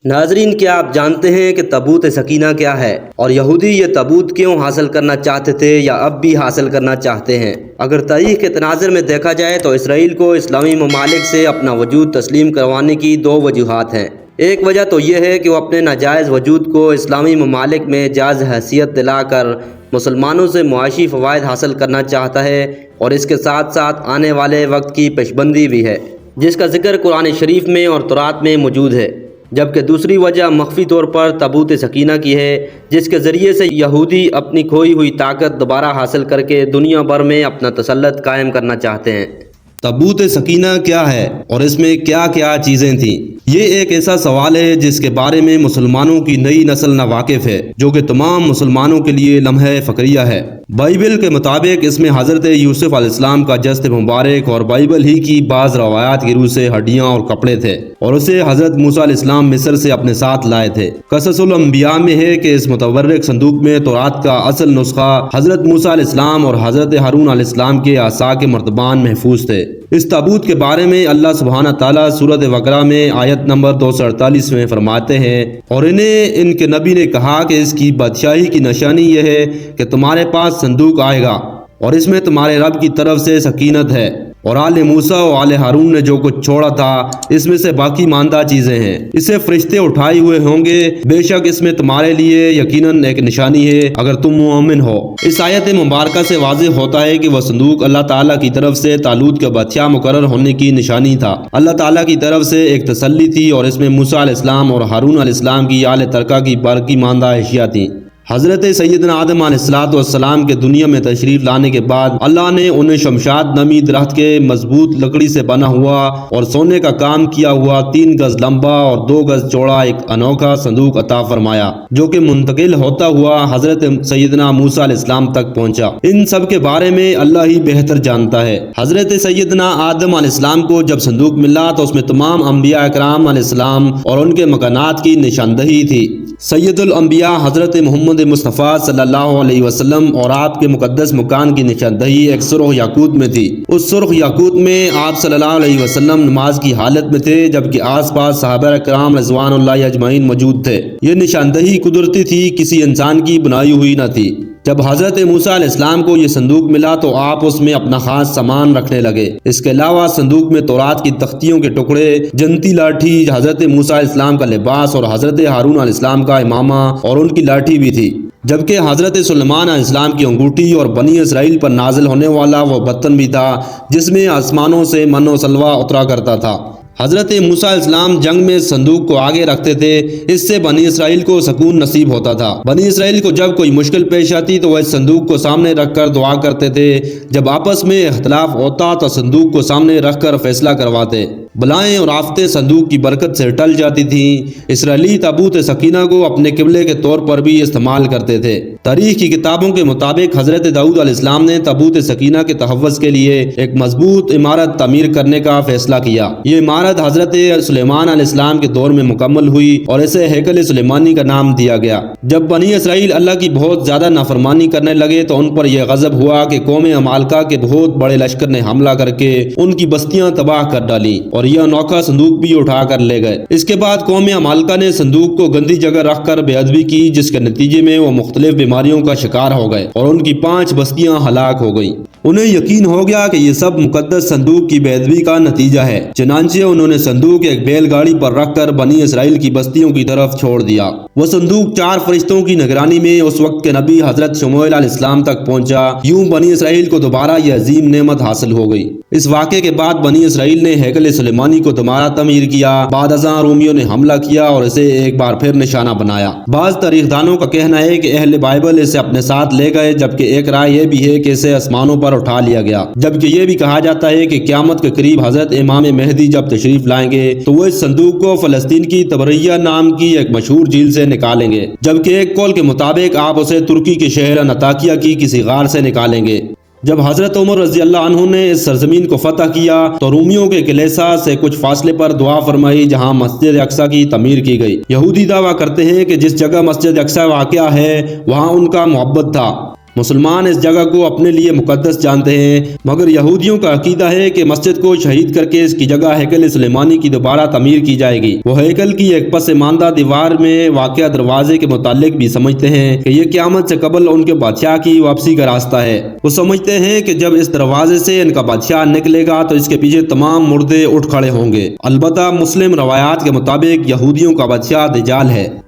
ناظرین، کیا آپ جانتے ہیں کہ تابوت سکینہ کیا ہے اور یہودی یہ تابوت کیوں حاصل کرنا چاہتے تھے یا اب بھی حاصل کرنا چاہتے ہیں؟ اگر تاریخ کے تناظر میں دیکھا جائے تو اسرائیل کو اسلامی ممالک سے اپنا وجود تسلیم کروانے کی دو وجوہات ہیں۔ ایک وجہ تو یہ ہے کہ وہ اپنے ناجائز وجود کو اسلامی ممالک میں جائز حیثیت دلا کر مسلمانوں سے معاشی فوائد حاصل کرنا چاہتا ہے، اور اس کے ساتھ ساتھ آنے والے وقت کی پیشبندی بھی ہے، جس کا ذکر قرآن شریف میں اور تورات میں موجود ہے۔ جبکہ دوسری وجہ مخفی طور پر تابوت سکینہ کی ہے، جس کے ذریعے سے یہودی اپنی کھوئی ہوئی طاقت دوبارہ حاصل کر کے دنیا بھر میں اپنا تسلط قائم کرنا چاہتے ہیں۔ تابوت سکینہ کیا ہے اور اس میں کیا کیا چیزیں تھیں؟ یہ ایک ایسا سوال ہے جس کے بارے میں مسلمانوں کی نئی نسل ناواقف ہے، جو کہ تمام مسلمانوں کے لیے لمحہ فخریہ ہے۔ بائبل کے مطابق اس میں حضرت یوسف علیہ السلام کا جسد مبارک اور بائبل ہی کی بعض روایات کی روح سے ہڈیاں اور کپڑے تھے، اور اسے حضرت موسیٰ علیہ السلام مصر سے اپنے ساتھ لائے تھے۔ قصص الانبیاء میں ہے کہ اس متبرک صندوق میں تورات کا اصل نسخہ حضرت موسیٰ علیہ السلام اور حضرت ہارون علیہ السلام کے عصا کے مرتبان محفوظ تھے۔ اس تابوت کے بارے میں اللہ سبحانہ تعالیٰ سورۃ بقرہ میں آیت نمبر 248 میں فرماتے ہیں، اور انہیں ان کے نبی نے کہا کہ اس کی بادشاہی کی نشانی یہ ہے کہ تمہارے پاس صندوق آئے گا اور اس میں تمہارے رب کی طرف سے سکینت ہے، اور آل موسیٰ و آل ہارون نے جو کچھ چھوڑا تھا اس میں سے باقی ماندہ چیزیں ہیں، اسے فرشتے اٹھائے ہوئے ہوں گے، بے شک اس میں تمہارے لیے یقیناً ایک نشانی ہے اگر تم مومن ہو۔ اس آیت مبارکہ سے واضح ہوتا ہے کہ وہ صندوق اللہ تعالیٰ کی طرف سے طالوت کے بادشاہ مقرر ہونے کی نشانی تھا۔ اللہ تعالیٰ کی طرف سے ایک تسلی تھی، اور اس میں موسیٰ علیہ السلام اور ہارون علیہ السلام کی آل ترکہ کی باقی ماندہ اشیاء تھیں۔ حضرت سیدنا آدم علیہ السلام کے دنیا میں تشریف لانے کے بعد اللہ نے انہیں شمشاد نامی درخت کے مضبوط لکڑی سے بنا ہوا اور سونے کا کام کیا ہوا 3 گز لمبا اور 2 گز چوڑا ایک انوکھا صندوق عطا فرمایا، جو کہ منتقل ہوتا ہوا حضرت سیدنا موسیٰ علیہ السلام تک پہنچا۔ ان سب کے بارے میں اللہ ہی بہتر جانتا ہے۔ حضرت سیدنا آدم علیہ السلام کو جب صندوق ملا تو اس میں تمام انبیاء اکرام علیہ السلام اور ان کے مکانات کی نشاندہی تھی۔ سید الانبیاء حضرت محمد مصطفیٰ صلی اللہ علیہ وسلم اور آپ کے مقدس مکان کی نشاندہی ایک سرخ یاقوت میں تھی۔ اس سرخ یاقوت میں آپ صلی اللہ علیہ وسلم نماز کی حالت میں تھے، جبکہ آس پاس صحابہ کرام رضوان اللہ اجمعین موجود تھے۔ یہ نشاندہی قدرتی تھی، کسی انسان کی بنائی ہوئی نہ تھی۔ جب حضرت موسیٰ علیہ السلام کو یہ صندوق ملا تو آپ اس میں اپنا خاص سامان رکھنے لگے۔ اس کے علاوہ صندوق میں تورات کی تختیوں کے ٹکڑے، جنتی لاٹھی، حضرت موسیٰ علیہ السلام کا لباس اور حضرت ہارون علیہ السلام کا امامہ اور ان کی لاٹھی بھی تھی، جبکہ حضرت سلیمان علیہ السلام کی انگوٹھی اور بنی اسرائیل پر نازل ہونے والا وہ برتن بھی تھا جس میں آسمانوں سے من و سلوہ اترا کرتا تھا۔ حضرت موسیٰ علیہ السلام جنگ میں صندوق کو آگے رکھتے تھے، اس سے بنی اسرائیل کو سکون نصیب ہوتا تھا۔ بنی اسرائیل کو جب کوئی مشکل پیش آتی تو وہ اس صندوق کو سامنے رکھ کر دعا کرتے تھے، جب آپس میں اختلاف ہوتا تو صندوق کو سامنے رکھ کر فیصلہ کرواتے، بلائیں اور آفتیں صندوق کی برکت سے ٹل جاتی تھیں۔ اسرائیلی تابوت سکینہ کو اپنے قبلے کے طور پر بھی استعمال کرتے تھے۔ تاریخ کی کتابوں کے مطابق حضرت داؤد علیہ السلام نے تابوت سکینہ کے تحفظ کے لیے ایک مضبوط عمارت تعمیر کرنے کا فیصلہ کیا۔ یہ عمارت حضرت سلیمان علیہ السلام کے دور میں مکمل ہوئی اور اسے ہیکل سلیمانی کا نام دیا گیا۔ جب بنی اسرائیل اللہ کی بہت زیادہ نافرمانی کرنے لگے تو ان پر یہ غضب ہوا کہ قوم عمالقہ کے بہت بڑے لشکر نے حملہ کر کے ان کی بستیاں تباہ کر ڈالی اور یہ انوکھا صندوق بھی اٹھا کر لے گئے۔ اس کے بعد قوم عمالقہ نے صندوق کو گندی جگہ رکھ کر بے ادبی کی، جس کے نتیجے میں وہ مختلف بیماریوں کا شکار ہو گئے اور ان کی 5 بستیاں ہلاک ہو گئیں۔ انہیں یقین ہو گیا کہ یہ سب مقدس صندوق کی بے ادبی کا نتیجہ ہے، چنانچہ انہوں نے صندوق ایک بیل گاڑی پر رکھ کر بنی اسرائیل کی بستیوں کی طرف چھوڑ دیا۔ وہ صندوق 4 فرشتوں کی نگرانی میں اس وقت کے نبی حضرت شموئیل علیہ السلام تک پہنچا۔ یوں بنی اسرائیل کو دوبارہ یہ عظیم نعمت حاصل ہو گئی۔ اس واقعے کے بعد بنی اسرائیل نے ہیکل سلیمانی کو دوبارہ تعمیر کیا۔ بعد ازاں رومیوں نے حملہ کیا اور اسے ایک بار پھر نشانہ بنایا۔ بعض تاریخ دانوں کا کہنا ہے کہ اہل بائبل اسے اپنے ساتھ لے گئے، جبکہ ایک رائے یہ بھی ہے کہ اسے آسمانوں پر اٹھا لیا گیا۔ جبکہ یہ بھی کہا جاتا ہے کہ قیامت کے قریب حضرت امام مہدی جب تشریف لائیں گے تو وہ اس صندوق کو فلسطین کی تبریہ نام کی ایک مشہور جھیل سے نکالیں گے، جبکہ ایک قول کے مطابق آپ اسے ترکی کے شہر انطاکیہ کی کسی غار سے نکالیں گے۔ جب حضرت عمر رضی اللہ عنہ نے اس سرزمین کو فتح کیا تو رومیوں کے کلیسا سے کچھ فاصلے پر دعا فرمائی جہاں مسجد اقصی کی تعمیر کی گئی۔ یہودی دعویٰ کرتے ہیں کہ جس جگہ مسجد اقصی واقع ہے وہاں ان کا محبت تھا۔ مسلمان اس جگہ کو اپنے لیے مقدس جانتے ہیں، مگر یہودیوں کا عقیدہ ہے کہ مسجد کو شہید کر کے اس کی جگہ ہیکل سلیمانی کی دوبارہ تعمیر کی جائے گی۔ وہ ہیکل کی ایک پسماندہ دیوار میں واقع دروازے کے متعلق بھی سمجھتے ہیں کہ یہ قیامت سے قبل ان کے بادشاہ کی واپسی کا راستہ ہے۔ وہ سمجھتے ہیں کہ جب اس دروازے سے ان کا بادشاہ نکلے گا تو اس کے پیچھے تمام مردے اٹھ کھڑے ہوں گے۔ البتہ مسلم روایات کے مطابق یہودیوں کا بادشاہ دجال ہے۔